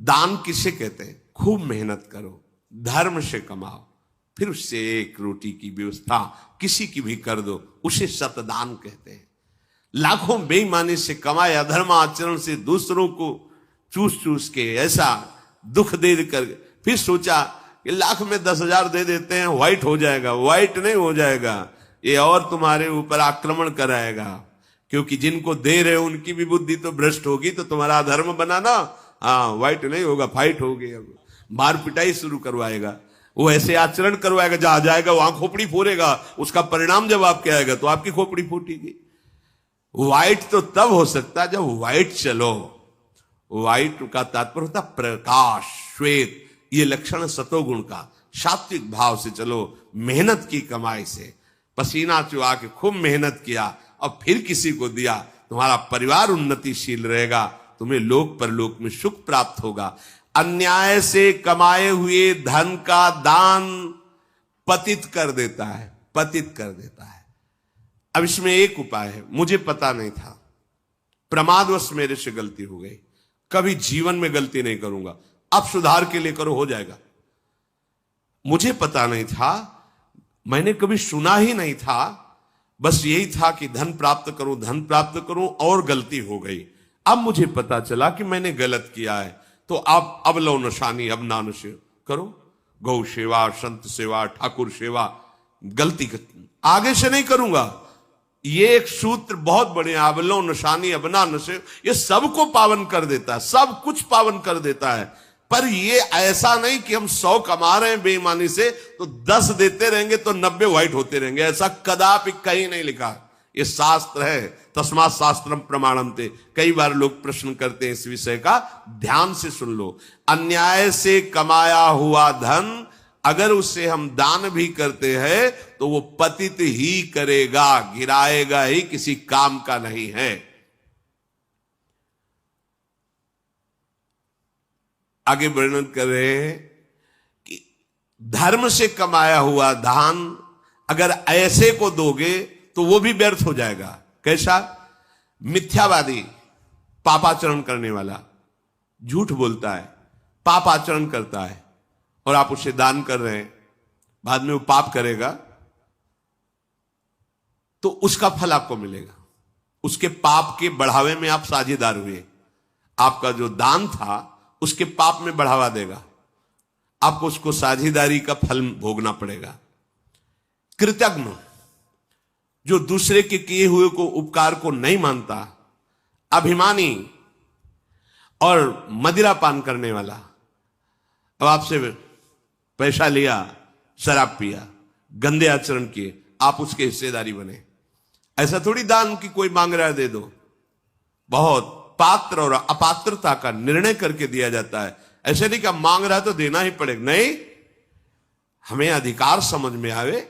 दान किसे कहते हैं? खूब मेहनत करो, धर्म से कमाओ, फिर उससे एक रोटी की व्यवस्था किसी की भी कर दो, उसे सतदान कहते हैं। लाखों बेईमानी से कमाए, अधर्म आचरण से दूसरों को चूस चूस के ऐसा दुख दे कर फिर सोचा कि लाख में 10,000 दे देते हैं, व्हाइट हो जाएगा। व्हाइट नहीं हो जाएगा, ये और तुम्हारे ऊपर आक्रमण कराएगा, क्योंकि जिनको दे रहे हो उनकी भी बुद्धि तो भ्रष्ट होगी, तो तुम्हारा धर्म बनाना, हाँ व्हाइट नहीं होगा, फाइट होगी। अब मार पिटाई शुरू करवाएगा, वो ऐसे आचरण करवाएगा, जहां जाएगा वहां खोपड़ी फोड़ेगा, उसका परिणाम जब आपके आएगा तो आपकी खोपड़ी फूटेगी। व्हाइट तो तब हो सकता है जब व्हाइट चलो। व्हाइट का तात्पर्य होता प्रकाश, श्वेत, ये लक्षण सतोगुण का। सात्विक भाव से चलो, मेहनत की कमाई से, पसीना चुहा के खूब मेहनत किया और फिर किसी को दिया, तुम्हारा परिवार उन्नतिशील रहेगा, तुम्हें लोक परलोक में सुख प्राप्त होगा। अन्याय से कमाए हुए धन का दान पतित कर देता है, पतित कर देता है। अब इसमें एक उपाय है, मुझे पता नहीं था, प्रमादवश मेरे से गलती हो गई, कभी जीवन में गलती नहीं करूंगा, अब सुधार के लिए करो, हो जाएगा। मुझे पता नहीं था, मैंने कभी सुना ही नहीं था, बस यही था कि धन प्राप्त करो, धन प्राप्त करो, और गलती हो गई। अब मुझे पता चला कि मैंने गलत किया है, तो आप अब लो नशानी, अब ना नशे करो, गौ सेवा, संत सेवा, ठाकुर सेवा, गलती आगे से नहीं करूंगा। ये एक सूत्र बहुत बड़े, अवलो नशानी अबना नशे, ये सबको पावन कर देता है, सब कुछ पावन कर देता है। पर ये ऐसा नहीं कि हम 100 कमा रहे हैं बेईमानी से तो 10 देते रहेंगे तो 90 व्हाइट होते रहेंगे, ऐसा कदापि कहीं नहीं लिखा। ये शास्त्र है, तस्मात् शास्त्रम प्रमाणम ते। कई बार लोग प्रश्न करते हैं इस विषय का, ध्यान से सुन लो। अन्याय से कमाया हुआ धन अगर उसे हम दान भी करते हैं तो वो पतित ही करेगा, गिराएगा ही, किसी काम का नहीं है। आगे वर्णन कर रहे हैं कि धर्म से कमाया हुआ दान अगर ऐसे को दोगे तो वो भी व्यर्थ हो जाएगा। कैसा? मिथ्यावादी, पापाचरण करने वाला, झूठ बोलता है, पापाचरण करता है, और आप उसे दान कर रहे हैं, बाद में वो पाप करेगा तो उसका फल आपको मिलेगा। उसके पाप के बढ़ावे में आप साझेदार हुए, आपका जो दान था उसके पाप में बढ़ावा देगा, आपको उसको साझेदारी का फल भोगना पड़ेगा। कृतज्ञ, जो दूसरे के किए हुए को उपकार को नहीं मानता, अभिमानी और मदिरा पान करने वाला, अब आपसे पैसा लिया, शराब पिया, गंदे आचरण किए, आप उसके हिस्सेदारी बने। ऐसा थोड़ी दान की कोई मांग रहा है दे दो, बहुत पात्र और अपात्रता का निर्णय करके दिया जाता है। ऐसे नहीं कि मांग रहा है तो देना ही पड़ेगा, नहीं, हमें अधिकार समझ में आवे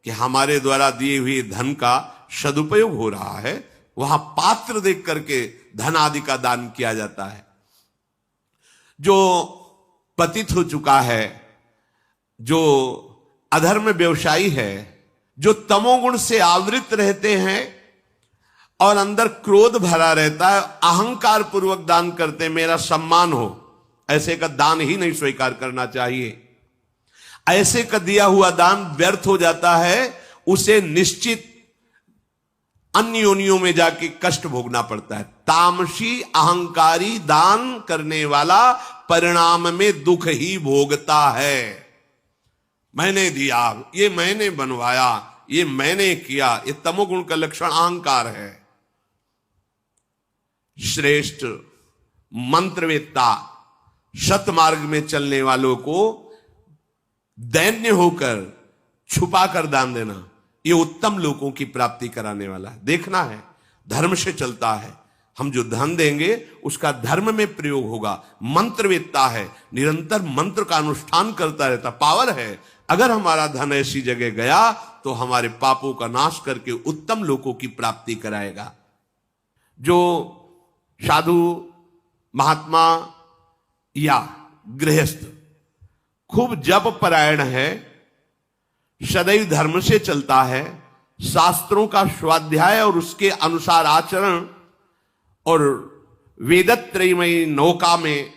कि हमारे द्वारा दिए हुए धन का सदुपयोग हो रहा है, वहां पात्र देख करके धन आदि का दान किया जाता है। जो पतित हो चुका है, जो अधर्म व्यवसायी है, जो तमोगुण से आवृत रहते हैं और अंदर क्रोध भरा रहता है, अहंकार पूर्वक दान करते, मेरा सम्मान हो, ऐसे का दान ही नहीं स्वीकार करना चाहिए। ऐसे का दिया हुआ दान व्यर्थ हो जाता है, उसे निश्चित अन्य योनियों में जाके कष्ट भोगना पड़ता है। तामसी अहंकारी दान करने वाला परिणाम में दुख ही भोगता है। मैंने दिया, ये मैंने बनवाया, ये मैंने किया, ये तमोगुण का लक्षण अहंकार है। श्रेष्ठ मंत्रवेत्ता, सतमार्ग में चलने वालों को दैन्य होकर छुपा कर दान देना, ये उत्तम लोगों की प्राप्ति कराने वाला है। देखना है, धर्म से चलता है, हम जो धन देंगे उसका धर्म में प्रयोग होगा। मंत्रवेत्ता है, निरंतर मंत्र का अनुष्ठान करता रहता, पावर है। अगर हमारा धन ऐसी जगह गया तो हमारे पापों का नाश करके उत्तम लोगों की प्राप्ति कराएगा। जो साधु, महात्मा या गृहस्थ खूब जप परायण है, सदैव धर्म से चलता है, शास्त्रों का स्वाध्याय और उसके अनुसार आचरण और वेदत्रयमयी नौका में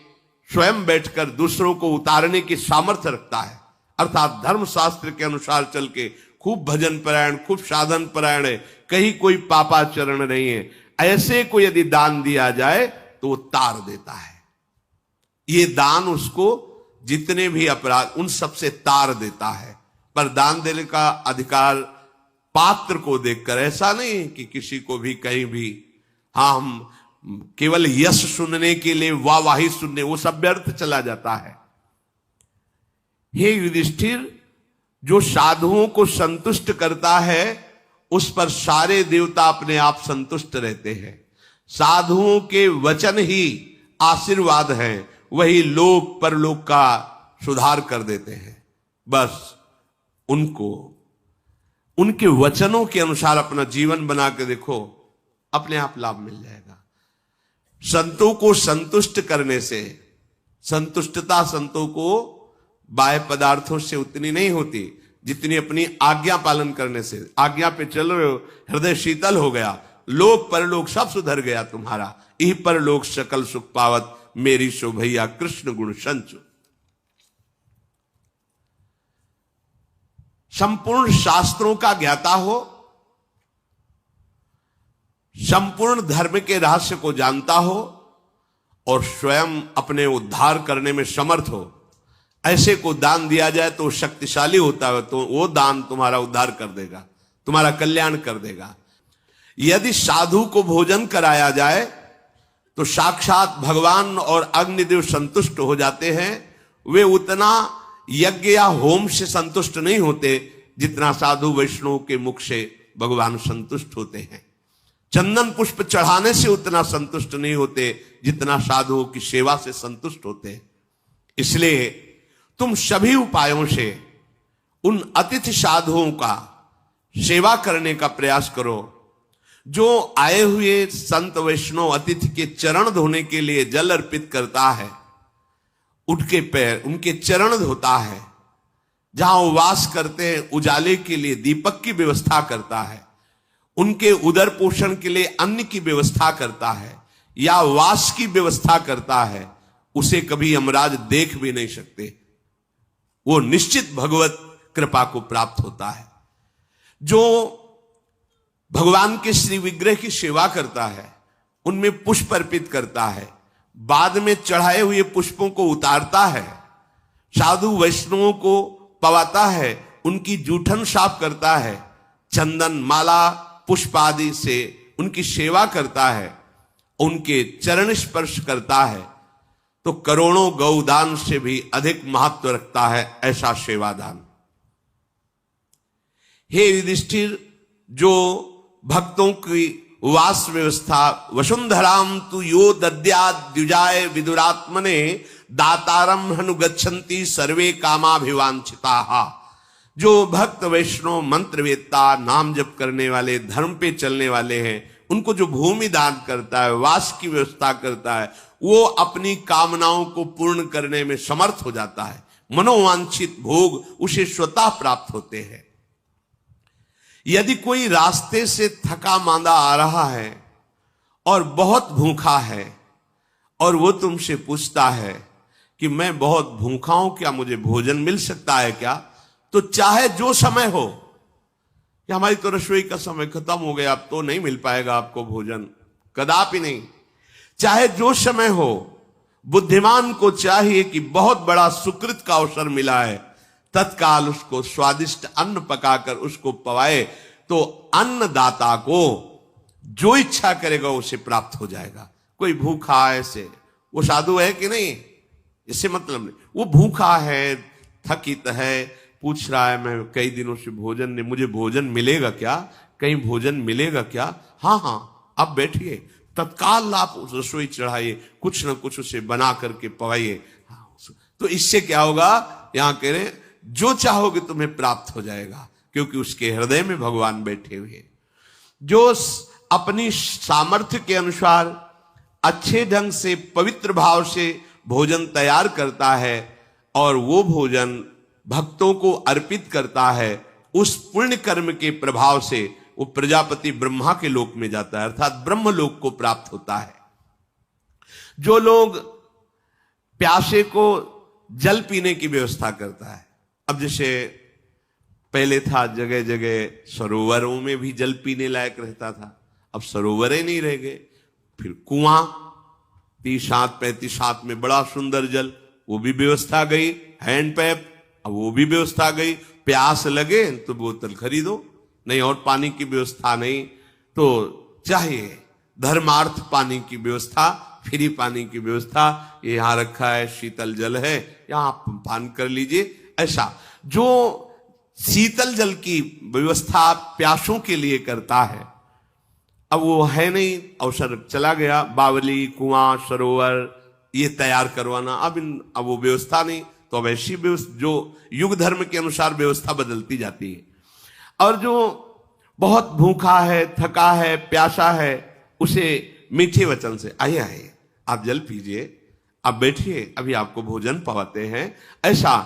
स्वयं बैठकर दूसरों को उतारने की सामर्थ्य रखता है, अर्थात धर्म शास्त्र के अनुसार चल के खूब भजन परायण, खूब साधन परायण है, कहीं कोई पापाचरण नहीं है, ऐसे को यदि दान दिया जाए तो वो तार देता है। ये दान उसको जितने भी अपराध उन सबसे तार देता है। पर दान देने का अधिकार पात्र को देखकर, ऐसा नहीं कि किसी को भी कहीं भी, हाँ हम केवल यश सुनने के लिए वाहवाही सुनने, वो सब व्यर्थ चला जाता है। हे युधिष्ठिर, जो साधुओं को संतुष्ट करता है उस पर सारे देवता अपने आप संतुष्ट रहते हैं। साधुओं के वचन ही आशीर्वाद हैं, वही लोक परलोक का सुधार कर देते हैं। बस उनको उनके वचनों के अनुसार अपना जीवन बना के देखो, अपने आप लाभ मिल जाएगा। संतों को संतुष्ट करने से, संतुष्टता संतों को बाह्य पदार्थों से उतनी नहीं होती जितनी अपनी आज्ञा पालन करने से। आज्ञा पे चल रहे हो, हृदय शीतल हो गया, लोक परलोक सब सुधर गया तुम्हारा। यही परलोक सकल सुख पावत, मेरी शोभैया कृष्ण गुण संचु। संपूर्ण शास्त्रों का ज्ञाता हो, संपूर्ण धर्म के रहस्य को जानता हो और स्वयं अपने उद्धार करने में समर्थ हो, ऐसे को दान दिया जाए तो शक्तिशाली होता है, तो वो दान तुम्हारा उद्धार कर देगा, तुम्हारा कल्याण कर देगा। यदि साधु को भोजन कराया जाए तो साक्षात भगवान और अग्निदेव संतुष्ट हो जाते हैं। वे उतना यज्ञ या होम से संतुष्ट नहीं होते जितना साधु वैष्णव के मुख से भगवान संतुष्ट होते हैं। चंदन पुष्प चढ़ाने से उतना संतुष्ट नहीं होते जितना साधुओं की सेवा से संतुष्ट होते हैं। इसलिए तुम सभी उपायों से उन अतिथि साधुओं का सेवा करने का प्रयास करो। जो आए हुए संत वैष्णव अतिथि के चरण धोने के लिए जल अर्पित करता है, उनके पैर, उनके चरण धोता है, जहां वो वास करते हैं उजाले के लिए दीपक की व्यवस्था करता है, उनके उदर पोषण के लिए अन्न की व्यवस्था करता है या वास की व्यवस्था करता है, उसे कभी यमराज देख भी नहीं सकते। वो निश्चित भगवत कृपा को प्राप्त होता है। जो भगवान के श्री विग्रह की सेवा करता है, उनमें पुष्प अर्पित करता है, बाद में चढ़ाए हुए पुष्पों को उतारता है, साधु वैष्णवों को पवाता है, उनकी जूठन साफ करता है, चंदन माला पुष्प आदि से उनकी सेवा करता है, उनके चरण स्पर्श करता है, तो करोड़ों गौदान से भी अधिक महत्व रखता है ऐसा सेवादान। हे युधिष्ठिर, जो भक्तों की वास व्यवस्था, वसुंधराम तु यो दद्यात् द्विजाय विदुरात्मने दातारम हनुगच्छन्ति सर्वे कामाभिवांछिताः। जो भक्त वैष्णव मंत्रवेत्ता, नाम जप करने वाले, धर्म पे चलने वाले हैं, उनको जो भूमि दान करता है, वास की व्यवस्था करता है, वो अपनी कामनाओं को पूर्ण करने में समर्थ हो जाता है। मनोवांछित भोग उसे स्वतः प्राप्त होते हैं। यदि कोई रास्ते से थका मांदा आ रहा है और बहुत भूखा है और वो तुमसे पूछता है कि मैं बहुत भूखा हूं, क्या मुझे भोजन मिल सकता है क्या, तो चाहे जो समय हो, कि हमारी तो रसोई का समय खत्म हो गया, अब तो नहीं मिल पाएगा आपको भोजन, कदापि नहीं, चाहे जो समय हो, बुद्धिमान को चाहिए कि बहुत बड़ा सुकृत का अवसर मिला है, तत्काल उसको स्वादिष्ट अन्न पकाकर उसको पवाए, तो अन्नदाता को जो इच्छा करेगा उसे प्राप्त हो जाएगा। कोई भूखा ऐसे, वो साधु है कि नहीं, इससे मतलब नहीं, वो भूखा है, थकित है, पूछ रहा है मैं कई दिनों से भोजन नहीं, मुझे भोजन मिलेगा क्या, कहीं भोजन मिलेगा क्या, हाँ हाँ अब बैठिए, तत्काल आप उस रसोई चढ़ाइए, कुछ ना कुछ उसे बना करके पवाइए। तो इससे क्या होगा, यहां कह रहे जो चाहोगे तुम्हें प्राप्त हो जाएगा, क्योंकि उसके हृदय में भगवान बैठे हुए। जो अपनी सामर्थ्य के अनुसार अच्छे ढंग से पवित्र भाव से भोजन तैयार करता है और वो भोजन भक्तों को अर्पित करता है, उस पुण्य कर्म के प्रभाव से वो प्रजापति ब्रह्मा के लोक में जाता है, अर्थात ब्रह्म लोक को प्राप्त होता है। जो लोग प्यासे को जल पीने की व्यवस्था करता है। अब जैसे पहले था जगह जगह सरोवरों में भी जल पीने लायक रहता था, अब सरोवरें नहीं रह गए। फिर कुआं 30-35 में बड़ा सुंदर जल, वो भी व्यवस्था गई। हैंडपैप, अब वो भी व्यवस्था गई। प्यास लगे तो बोतल खरीदो, नहीं और पानी की व्यवस्था नहीं तो चाहिए। धर्मार्थ पानी की व्यवस्था, फ्री पानी की व्यवस्था, ये यहां रखा है, शीतल जल है, यहां आप पान कर लीजिए। ऐसा जो शीतल जल की व्यवस्था प्यासों के लिए करता है, अब वो है नहीं, अवसर चला गया। बावली, कुआं, सरोवर ये तैयार करवाना, अब वो व्यवस्था नहीं, तो अब ऐसी व्यवस्था जो युग धर्म के अनुसार व्यवस्था बदलती जाती है। और जो बहुत भूखा है, थका है, प्यासा है, उसे मीठे वचन से आइए आइए आप जल पीजिए, आप बैठिए, अभी आपको भोजन पवाते हैं, ऐसा।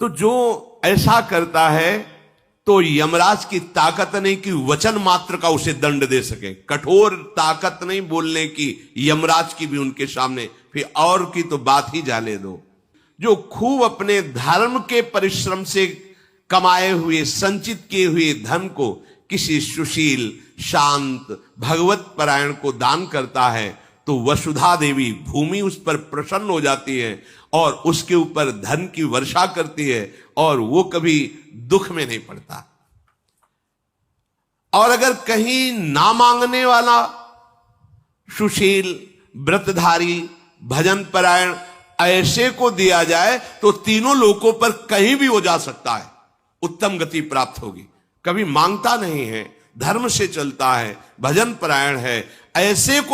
तो जो ऐसा करता है तो यमराज की ताकत नहीं कि वचन मात्र का उसे दंड दे सके, कठोर ताकत नहीं बोलने की यमराज की भी उनके सामने, फिर और की तो बात ही जाने दो। जो खूब अपने धर्म के परिश्रम से कमाए हुए, संचित किए हुए धन को किसी सुशील, शांत, भगवत परायण को दान करता है, तो वसुधा देवी भूमि उस पर प्रसन्न हो जाती है और उसके ऊपर धन की वर्षा करती है और वो कभी दुख में नहीं पड़ता। और अगर कहीं ना मांगने वाला सुशील, व्रतधारी, भजन परायण ऐसे को दिया जाए तो तीनों लोकों पर कहीं भी वो जा सकता है, उत्तम गति प्राप्त होगी। कभी मांगता नहीं है, धर्म से चलता है, भजन परायण है, ऐसे को